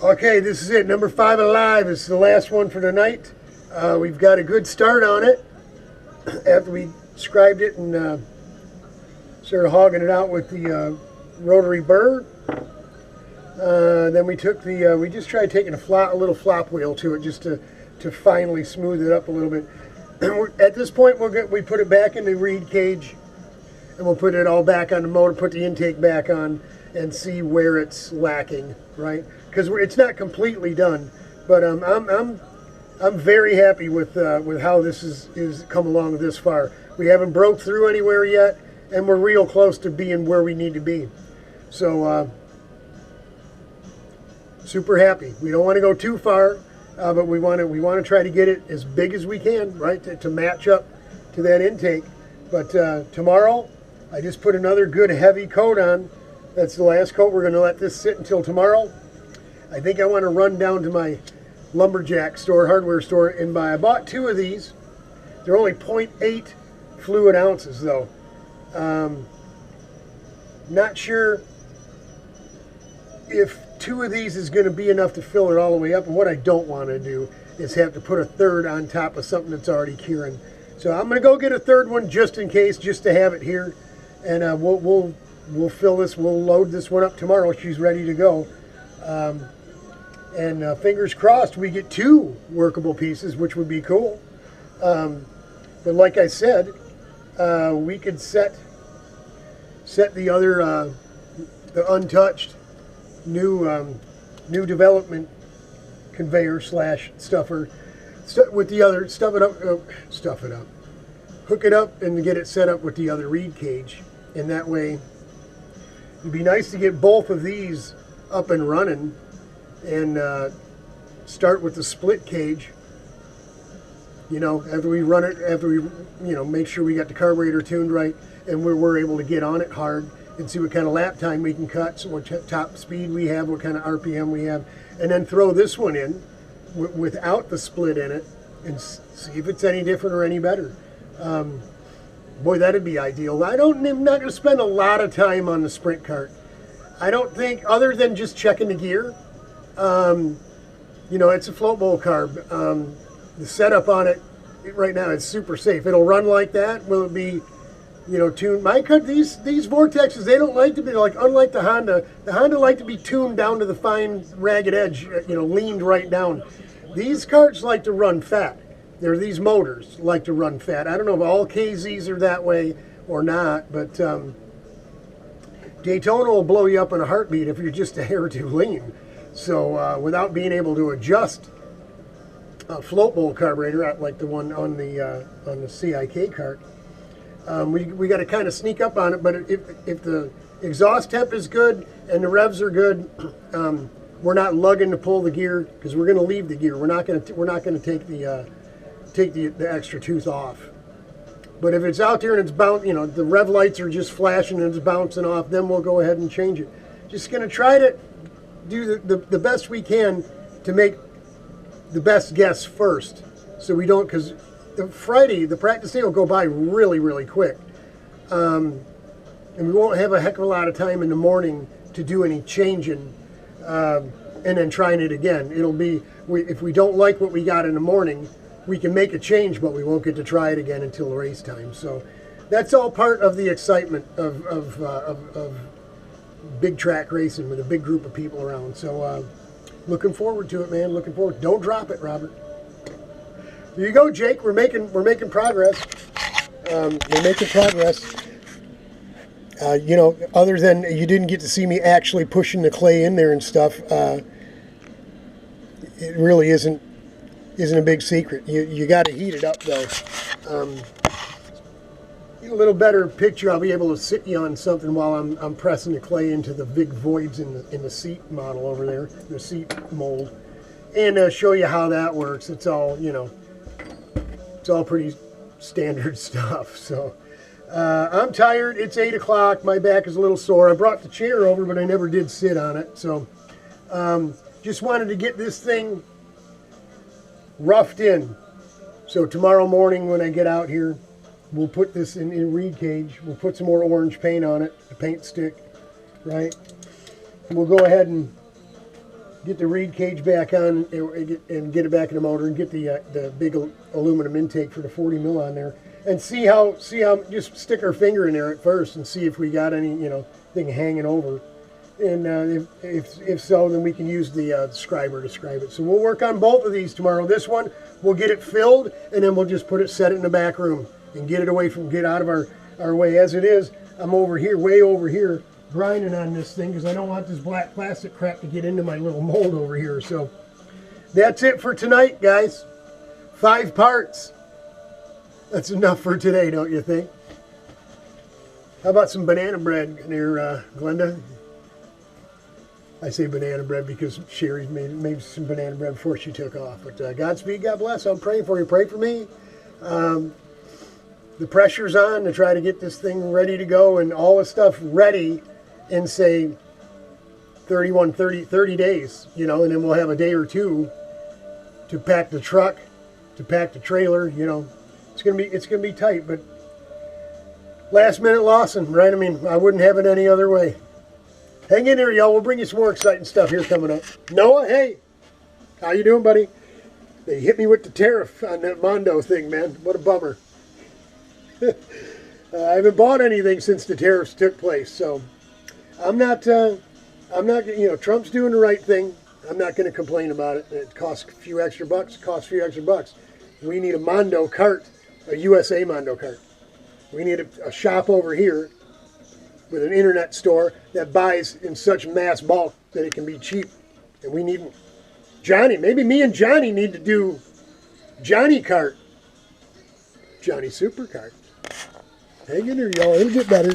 Okay, this is it. Number 5 alive. It's the last one for tonight. We've got a good start on it after we scribed it and started hogging it out with the rotary burr. Then we took the we just tried taking a little flop wheel to it just to finally smooth it up a little bit. At this point, we put it back in the reed cage, and we'll put it all back on the motor, put the intake back on, and see where it's lacking, right? Because it's not completely done, but I'm very happy with how this is come along this far. We haven't broke through anywhere yet, and we're real close to being where we need to be. So super happy. We don't want to go too far, but we want to try to get it as big as we can, right, to match up to that intake. But tomorrow, I just put another good heavy coat on. That's the last coat. We're going to let this sit until tomorrow. I think I want to run down to my lumberjack store, hardware store, and buy. I bought 2 of these. They're only 0.8 fluid ounces, though. Not sure if 2 of these is going to be enough to fill it all the way up. And what I don't want to do is have to put a third on top of something that's already curing. So I'm going to go get a third one just in case, just to have it here. And we'll fill this. We'll load this one up tomorrow. She's ready to go. And fingers crossed we get 2 workable pieces, which would be cool. But like I said, we could set the other, the untouched new development conveyor / stuffer with the other, stuff it up, hook it up and get it set up with the other reed cage. And that way, it'd be nice to get both of these up and running and start with the split cage. You know, after we run it, make sure we got the carburetor tuned right, and we're able to get on it hard and see what kind of lap time we can cut, so what top speed we have, what kind of RPM we have, and then throw this one in without the split in it and see if it's any different or any better. Boy, that'd be ideal. I'm not going to spend a lot of time on the sprint cart. I don't think, other than just checking the gear. You know, it's a float bowl carb. The setup on it right now is super safe. It'll run like that. Will it be, you know, tuned? These Vortexes, they don't like to be like, unlike the Honda. The Honda like to be tuned down to the fine ragged edge, you know, leaned right down. These carts like to run fat. These motors like to run fat. I don't know if all KZs are that way or not, but Daytona will blow you up in a heartbeat if you're just a hair too lean. So without being able to adjust a float bowl carburetor like the one on the CIK cart, we got to kind of sneak up on it. But if the exhaust temp is good and the revs are good, we're not lugging to pull the gear, because we're going to leave the gear. We're not going to take the extra tooth off. But if it's out there and it's you know, the rev lights are just flashing and it's bouncing off, then we'll go ahead and change it. Just going to try to do the best we can to make the best guess first, so we don't, because the practice day will go by really, really quick, and we won't have a heck of a lot of time in the morning to do any changing, and then trying it again. It'll be, if we don't like what we got in the morning, we can make a change, but we won't get to try it again until race time. So that's all part of the excitement of big track racing with a big group of people around. So looking forward to it, man. Looking forward. Don't drop it, Robert. There you go, Jake. We're making progress. We're making progress. You know, other than you didn't get to see me actually pushing the clay in there and stuff, it really isn't a big secret. You got to heat it up, though. Get a little better picture. I'll be able to sit you on something while I'm pressing the clay into the big voids in the seat model over there, the seat mold, and show you how that works. It's all, you know, it's all pretty standard stuff. So I'm tired. It's 8 o'clock. My back is a little sore. I brought the chair over, but I never did sit on it. So just wanted to get this thing roughed in. So tomorrow morning when I get out here, we'll put this in reed cage. We'll put some more orange paint on it, the paint stick, right? And we'll go ahead and get the reed cage back on and get it back in the motor, and get the big aluminum intake for the 40 mil on there, and see how just stick our finger in there at first and see if we got any thing hanging over, and if so, then we can use the scriber to scribe it. So we'll work on both of these tomorrow. This one we'll get it filled, and then we'll just set it in the back room and get out of our way. As it is, I'm way over here grinding on this thing because I don't want this black plastic crap to get into my little mold over here. So that's it for tonight, guys. 5 parts. That's enough for today, don't you think? How about some banana bread there, Glenda? I say banana bread because Sherry made some banana bread before she took off. But Godspeed, God bless. I'm praying for you. Pray for me. The pressure's on to try to get this thing ready to go and all the stuff ready in, say, 30 days, and then we'll have a day or two to pack the truck, to pack the trailer. It's gonna be tight, but last minute Lawson, right? I mean, I wouldn't have it any other way. Hang in there, y'all. We'll bring you some more exciting stuff here coming up. Noah, hey, how you doing, buddy? They hit me with the tariff on that Mondo thing, man. What a bummer. I haven't bought anything since the tariffs took place, so I'm not, Trump's doing the right thing. I'm not going to complain about it. It costs a few extra bucks. We need a Mondo cart, a USA Mondo cart. We need a shop over here with an internet store that buys in such mass bulk that it can be cheap. And we need Johnny. Maybe me and Johnny need to do Johnny cart. Johnny Super cart. Hang in there, y'all. It'll get better.